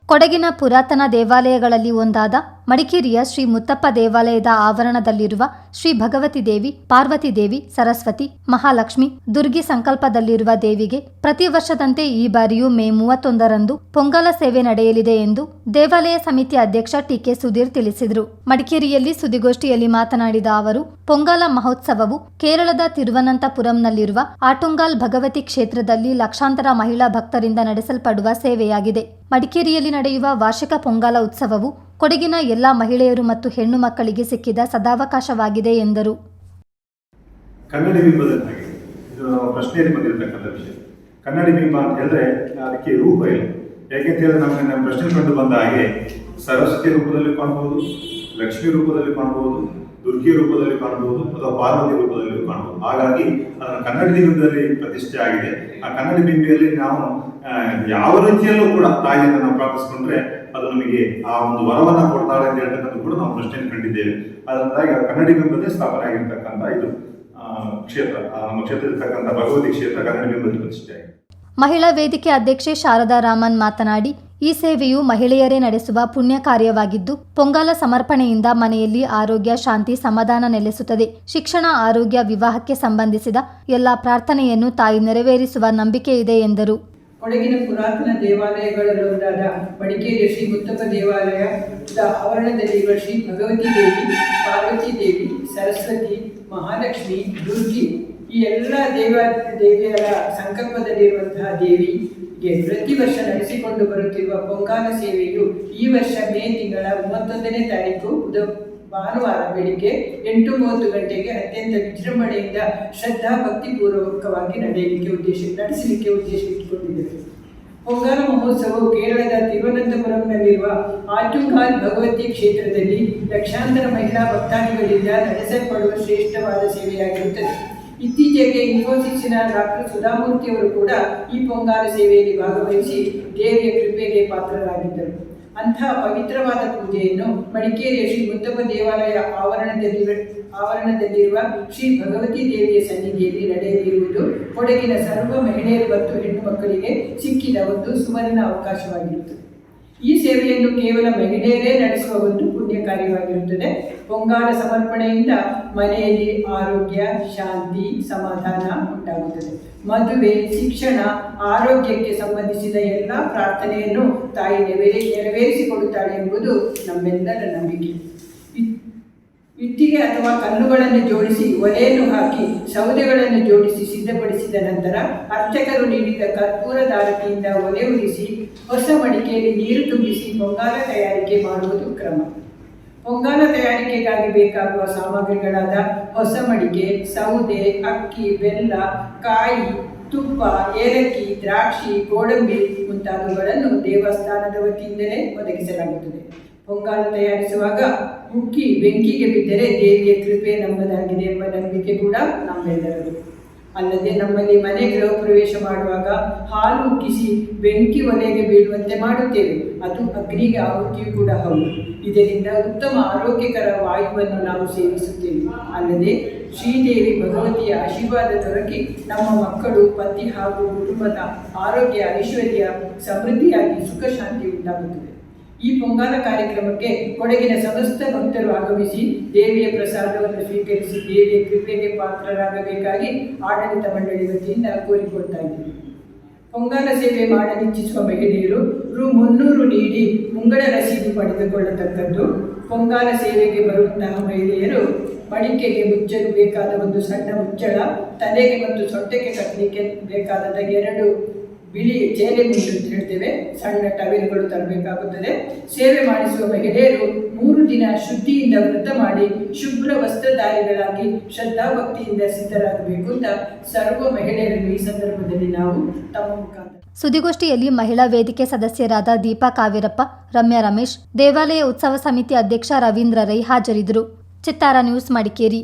ಕೊಡಗಿನ ಪುರಾತನ ದೇವಾಲಯಗಳಲ್ಲಿ ಒಂದಾದ ಮಡಿಕೇರಿಯ ಶ್ರೀ ಮುತ್ತಪ್ಪ ದೇವಾಲಯದ ಆವರಣದಲ್ಲಿರುವ ಶ್ರೀ ಭಗವತಿ ದೇವಿ, ಪಾರ್ವತಿ ದೇವಿ, ಸರಸ್ವತಿ, ಮಹಾಲಕ್ಷ್ಮಿ, ದುರ್ಗಿ ಸಂಕಲ್ಪದಲ್ಲಿರುವ ದೇವಿಗೆ ಪ್ರತಿ ವರ್ಷದಂತೆ ಈ ಬಾರಿಯೂ ಮೇ 31ರಂದು ಪೊಂಗಲ ಸೇವೆ ನಡೆಯಲಿದೆ ಎಂದು ದೇವಾಲಯ ಸಮಿತಿ ಅಧ್ಯಕ್ಷ ಟಿ.ಕೆ. ಸುಧೀರ್ ತಿಳಿಸಿದರು. ಮಡಿಕೇರಿಯಲ್ಲಿ ಸುದ್ದಿಗೋಷ್ಠಿಯಲ್ಲಿ ಮಾತನಾಡಿದ ಅವರು, ಪೊಂಗಲ ಮಹೋತ್ಸವವು ಕೇರಳದ ತಿರುವನಂತಪುರಂನಲ್ಲಿರುವ ಆಟುಂಗಾಲ್ ಭಗವತಿ ಕ್ಷೇತ್ರದಲ್ಲಿ ಲಕ್ಷಾಂತರ ಮಹಿಳಾ ಭಕ್ತರಿಂದ ನಡೆಸಲ್ಪಡುವ ಸೇವೆಯಾಗಿದೆ. ಮಡಿಕೇರಿಯಲ್ಲಿ ನಡೆಯುವ ವಾರ್ಷಿಕ ಪೊಂಗಲ ಉತ್ಸವವು ಕೊಡಗಿನ ಎಲ್ಲಾ ಮಹಿಳೆಯರು ಮತ್ತು ಹೆಣ್ಣು ಮಕ್ಕಳಿಗೆ ಸಿಕ್ಕಿದ ಸದಾವಕಾಶವಾಗಿದೆ ಎಂದರು. ಕನ್ನಡಿ ಬಿಂಬದಲ್ಲಿ ಇದು ಪ್ರಶ್ನೆಯಲ್ಲಿ ಬಂದಿರತಕ್ಕಂಥ ವಿಷಯ. ಕನ್ನಡಿ ಬಿಂಬ ಅಂತ ಹೇಳಿದ್ರೆ ಅದಕ್ಕೆ ರೂಪ ಇಲ್ಲ. ಯಾಕೆಂತ ಹೇಳಿದ್ರೆ ನಮ್ಮ ಪ್ರಶ್ನೆ ಕಂಡು ಬಂದ ಹಾಗೆ ಸರಸ್ವತಿ ರೂಪದಲ್ಲಿ ಕಾಣಬಹುದು, ಲಕ್ಷ್ಮಿ ರೂಪದಲ್ಲಿ ಕಾಣಬಹುದು, ದುರ್ಗಿ ರೂಪದಲ್ಲಿ ಕಾಣಬಹುದು ಅಥವಾ ಪಾರ್ವತಿ ರೂಪದಲ್ಲಿ ಕಾಣಬಹುದು. ಹಾಗಾಗಿ ಅದನ್ನು ಕನ್ನಡಿ ಬಿಂಬದಲ್ಲಿ ಪ್ರತಿಷ್ಠೆ ಆಗಿದೆ. ಆ ಕನ್ನಡಿ ಬಿಂಬೆಯಲ್ಲಿ ನಾವು ಯಾವ ರೀತಿಯಲ್ಲೂ ಕೂಡ ತಾಯಿಯನ್ನು ನಾವು ಪ್ರಾರ್ಥಿಸಿಕೊಂಡ್ರೆ ಅದು ನಮಗೆ ಆ ಒಂದು ವರವನ್ನು ಕೊಡ್ತಾಳೆ ಅಂತ ಹೇಳ್ತಕ್ಕಂಥ ಕೂಡ ನಾವು ಪ್ರಶ್ನೆಯನ್ನು ಕಂಡಿದ್ದೇವೆ. ಅದರಿಂದಾಗಿ ಕನ್ನಡಿ ಬಿಂಬದಲ್ಲಿ ಸ್ಥಾಪನೆ ಆಗಿರ್ತಕ್ಕಂಥ ಇದು ಕ್ಷೇತ್ರ, ನಮ್ಮ ಕ್ಷೇತ್ರದಲ್ಲಿರ್ತಕ್ಕಂಥ ಭಗವತಿ ಕ್ಷೇತ್ರ ಕನ್ನಡಿ ಬಿಂಬದಲ್ಲಿ ಪ್ರತಿಷ್ಠೆ ಆಗಿದೆ. ಮಹಿಳಾ ವೇದಿಕೆ ಅಧ್ಯಕ್ಷೆ ಶಾರದಾ ರಾಮನ್ ಮಾತನಾಡಿ, ಈ ಸೇವೆಯು ಮಹಿಳೆಯರೇ ನಡೆಸುವ ಪುಣ್ಯ ಕಾರ್ಯವಾಗಿದ್ದು, ಪೊಂಗಲ ಸಮರ್ಪಣೆಯಿಂದ ಮನೆಯಲ್ಲಿ ಆರೋಗ್ಯ, ಶಾಂತಿ, ಸಮಾಧಾನ ನೆಲೆಸುತ್ತದೆ. ಶಿಕ್ಷಣ, ಆರೋಗ್ಯ, ವಿವಾಹಕ್ಕೆ ಸಂಬಂಧಿಸಿದ ಎಲ್ಲ ಪ್ರಾರ್ಥನೆಯನ್ನು ತಾಯಿ ನೆರವೇರಿಸುವ ನಂಬಿಕೆ ಇದೆ ಎಂದರು. ಕೊಡಗಿನ ಪುರಾತನ ದೇವಾಲಯಗಳಲ್ಲೊಂದಾದ ಮಡಿಕೇರಿಯ ಶ್ರೀ ಮುತ್ತಪ್ಪ ದೇವಾಲಯದ ಆವರಣದಲ್ಲಿರುವ ಶ್ರೀ ಭಗವತಿ ದೇವಿ, ಪಾರ್ವತಿ ದೇವಿ, ಸರಸ್ವತಿ, ಮಹಾಲಕ್ಷ್ಮಿ, ದುರ್ಗಿ ಈ ಎಲ್ಲ ದೇವಿಯರ ಸಂಕಲ್ಪದಲ್ಲಿರುವಂತಹ ದೇವಿಗೆ ಪ್ರತಿ ವರ್ಷ ನಡೆಸಿಕೊಂಡು ಬರುತ್ತಿರುವ ಪೊಂಗಲ ಸೇವೆಯು ಈ ವರ್ಷ ಮೇ ತಿಂಗಳ 31ನೇ ತಾರೀಕು ಭಾನುವಾರ ಬೆಳಿಗ್ಗೆ 8:30 ಗಂಟೆಗೆ ಅತ್ಯಂತ ವಿಜೃಂಭಣೆಯಿಂದ ಶ್ರದ್ಧಾ ಭಕ್ತಿಪೂರ್ವಕವಾಗಿ ನಡೆಸಲಿಕ್ಕೆ ಉದ್ದೇಶ ಇಟ್ಟುಕೊಂಡಿದ್ದೇವೆ. ಪೊಂಗಲ ಮಹೋತ್ಸವವು ಕೇರಳದ ತಿರುವನಂತಪುರಂನಲ್ಲಿರುವ ಆಟುಂಗಾಲ್ ಭಗವತಿ ಕ್ಷೇತ್ರದಲ್ಲಿ ಲಕ್ಷಾಂತರ ಮಹಿಳಾ ಭಕ್ತಾದಿಗಳಿಂದ ನಡೆಸಲ್ಪಡುವ ಶ್ರೇಷ್ಠವಾದ ಸೇವೆಯಾಗಿರುತ್ತದೆ. ಇತ್ತೀಚೆಗೆ ಇನ್ಫೋಸಿಸ್ನ ಡಾಕ್ಟರ್ ಸುಧಾಮೂರ್ತಿ ಅವರು ಕೂಡ ಈ ಪೊಂಗಲ ಸೇವೆಯಲ್ಲಿ ಭಾಗವಹಿಸಿ ದೇವಿಯ ಕೃಪೆಗೆ ಪಾತ್ರರಾಗಿದ್ದರು. ಅಂತಹ ಪವಿತ್ರವಾದ ಪೂಜೆಯನ್ನು ಮಡಿಕೇರಿಯ ಶ್ರೀ ಮುತ್ತಪ್ಪ ದೇವಾಲಯ ಆವರಣದಲ್ಲಿರುವ ಶ್ರೀ ಭಗವತಿ ದೇವಿಯ ಸನ್ನಿಧಿಯಲ್ಲಿ ನಡೆಯಲಿರುವುದು ಕೊಡಗಿನ ಸರ್ವ ಮಹಿಳೆಯರು ಮತ್ತು ಹೆಣ್ಣು ಮಕ್ಕಳಿಗೆ ಸಿಕ್ಕಿದ ಒಂದು ಸುವರ್ಣ ಅವಕಾಶವಾಗಿರುತ್ತದೆ. ಈ ಸೇವೆಯನ್ನು ಕೇವಲ ಮಹಿಳೆಯರೇ ನಡೆಸುವ ಒಂದು ಪುಣ್ಯ ಕಾರ್ಯವಾಗಿರುತ್ತದೆ. ಪೊಂಗಲ ಸಮರ್ಪಣೆಯಿಂದ ಮನೆಯಲ್ಲಿ ಆರೋಗ್ಯ, ಶಾಂತಿ, ಸಮಾಧಾನ ಉಂಟಾಗುತ್ತದೆ. ಮದುವೆ, ಶಿಕ್ಷಣ, ಆರೋಗ್ಯಕ್ಕೆ ಸಂಬಂಧಿಸಿದ ಎಲ್ಲ ಪ್ರಾರ್ಥನೆಯನ್ನು ತಾಯಿ ನೆರವೇರಿಸಿಕೊಡುತ್ತಾಳೆ ಎಂಬುದು ನಮ್ಮೆಲ್ಲರ ನಂಬಿಕೆ. ಇಟ್ಟಿಗೆ ಅಥವಾ ಕಲ್ಲುಗಳನ್ನು ಜೋಡಿಸಿ ಒಲೆಯನ್ನು ಹಾಕಿ ಸೌದೆಗಳನ್ನು ಜೋಡಿಸಿ ಸಿದ್ಧಪಡಿಸಿದ ನಂತರ ಅರ್ಚಕರು ನೀಡಿದ ಕರ್ಪೂರ ದಾರತಿಯಿಂದ ಒಲೆ ಉರಿಸಿ ಹೊಸ ಮಡಿಕೆಯಲ್ಲಿ ನೀರು ತುಂಬಿಸಿ ಪೊಂಗಲ ತಯಾರಿಕೆ ಮಾಡುವುದು ಕ್ರಮ. ಪೊಂಗಲ ತಯಾರಿಕೆಗಾಗಿ ಬೇಕಾಗುವ ಸಾಮಗ್ರಿಗಳಾದ ಹೊಸ ಮಡಿಕೆ, ಸೌದೆ, ಅಕ್ಕಿ, ಬೆಲ್ಲ, ಕಾಯಿ, ತುಪ್ಪ, ಏಲಕ್ಕಿ, ದ್ರಾಕ್ಷಿ, ಗೋಡಂಬಿ ಮುಂತಾದವುಗಳನ್ನು ದೇವಸ್ಥಾನದ ವತಿಯಿಂದಲೇ ಒದಗಿಸಲಾಗುತ್ತದೆ. ಪೊಂಗಲ ತಯಾರಿಸುವಾಗ ಮುಕ್ಕಿ ಬೆಂಕಿಗೆ ಬಿದ್ದರೆ ದೇವಿಯ ಕೃಪೆ ನಮ್ಮದಾಗಿದೆ ಎಂಬ ನಂಬಿಕೆ ಕೂಡ ನಮ್ಮೆಲ್ಲರದು. ಅಲ್ಲದೆ ನಮ್ಮಲ್ಲಿ ಮನೆ ಗೃಹ ಪ್ರವೇಶ ಮಾಡುವಾಗ ಹಾಲು ಉಕ್ಕಿಸಿ ಬೆಂಕಿ ಒಲೆಗೆ ಬೀಳುವಂತೆ ಮಾಡುತ್ತೇವೆ. ಅದು ಅಗ್ನಿಗೆ ಆಹುತಿಯೂ ಕೂಡ ಹೌದು. ಇದರಿಂದ ಉತ್ತಮ ಆರೋಗ್ಯಕರ ವಾಯುವನ್ನು ನಾವು ಸೇವಿಸುತ್ತೇವೆ. ಅಲ್ಲದೆ ಶ್ರೀದೇವಿ ಭಗವತಿಯ ಆಶೀರ್ವಾದ ದೊರಕಿ ನಮ್ಮ ಮಕ್ಕಳು, ಪತಿ ಹಾಗೂ ಕುಟುಂಬದ ಆರೋಗ್ಯ, ಐಶ್ವರ್ಯ, ಸಮೃದ್ಧಿಯಾಗಿ ಸುಖ ಶಾಂತಿ ಉಂಟಾಗುತ್ತದೆ. ಈ ಪೊಂಗಲ ಕಾರ್ಯಕ್ರಮಕ್ಕೆ ಕೊಡಗಿನ ಸಮಸ್ತ ಭಕ್ತರು ಆಗಮಿಸಿ ದೇವಿಯ ಪ್ರಸಾದವನ್ನು ಸ್ವೀಕರಿಸಿ ದೇವಿಯ ಕೃಪೆಗೆ ಪಾತ್ರರಾಗಬೇಕಾಗಿ ಆಡಳಿತ ಮಂಡಳಿ ವತಿಯಿಂದ ಕೋರಿಕೊಳ್ತಾ ಇದ್ದೀವಿ. ಪೊಂಗಲ ಸೇವೆ ಮಾಡಲಿಚ್ಛಿಸುವ ಮಹಿಳೆಯರು ರು 300 ನೀಡಿ ಮುಂಗಡ ರಸೀದಿ ಪಡೆದುಕೊಳ್ಳತಕ್ಕದ್ದು. ಪೊಂಗಲ ಸೇವೆಗೆ ಬರುವಂತಹ ಮಹಿಳೆಯರು ಮಡಿಕೆಗೆ ಮುಚ್ಚಲು ಬೇಕಾದ ಒಂದು ಸಣ್ಣ ಮುಚ್ಚಳ, ತಲೆಗೆ ಮತ್ತು ಸೊಟ್ಟೆಗೆ ಕಟ್ಟಲಿಕ್ಕೆ ಬೇಕಾದ 2 ಬಿಳಿ ಚೇಲೆ ಮುಚ್ಚು ಅಂತ ಹೇಳ್ತೇವೆ, ಸಣ್ಣ ಟವೆಲ್ಗಳು ತರಬೇಕಾಗುತ್ತದೆ. ಸೇವೆ ಮಾಡಿಸುವ ಮಹಿಳೆಯರು 3 ದಿನ ಶುದ್ಧಿಯಿಂದ ವ್ರತ ಮಾಡಿ ಶುಭ್ರ ವಸ್ತ್ರಧಾರಿಗಳಾಗಿ ಶ್ರದ್ಧಾಭಕ್ತಿಯಿಂದ ಸಿದ್ಧರಾಗಬೇಕು ಅಂತ ಸರ್ವ ಮಹಿಳೆಯರನ್ನು ಈ ಸಂದರ್ಭದಲ್ಲಿ ನಾವು ತಮ್ಮ ಮುಖಾಂತರ. ಸುದ್ದಿಗೋಷ್ಠಿಯಲ್ಲಿ ಮಹಿಳಾ ವೇದಿಕೆ ಸದಸ್ಯರಾದ ದೀಪಾ ಕಾವೇರಪ್ಪ, ರಮ್ಯಾ ರಮೇಶ್, ದೇವಾಲಯ ಉತ್ಸವ ಸಮಿತಿ ಅಧ್ಯಕ್ಷ ರವೀಂದ್ರ ರೈ ಹಾಜರಿದ್ದರು. ಚಿತ್ತಾರ ನ್ಯೂಸ್, ಮಡಿಕೇರಿ.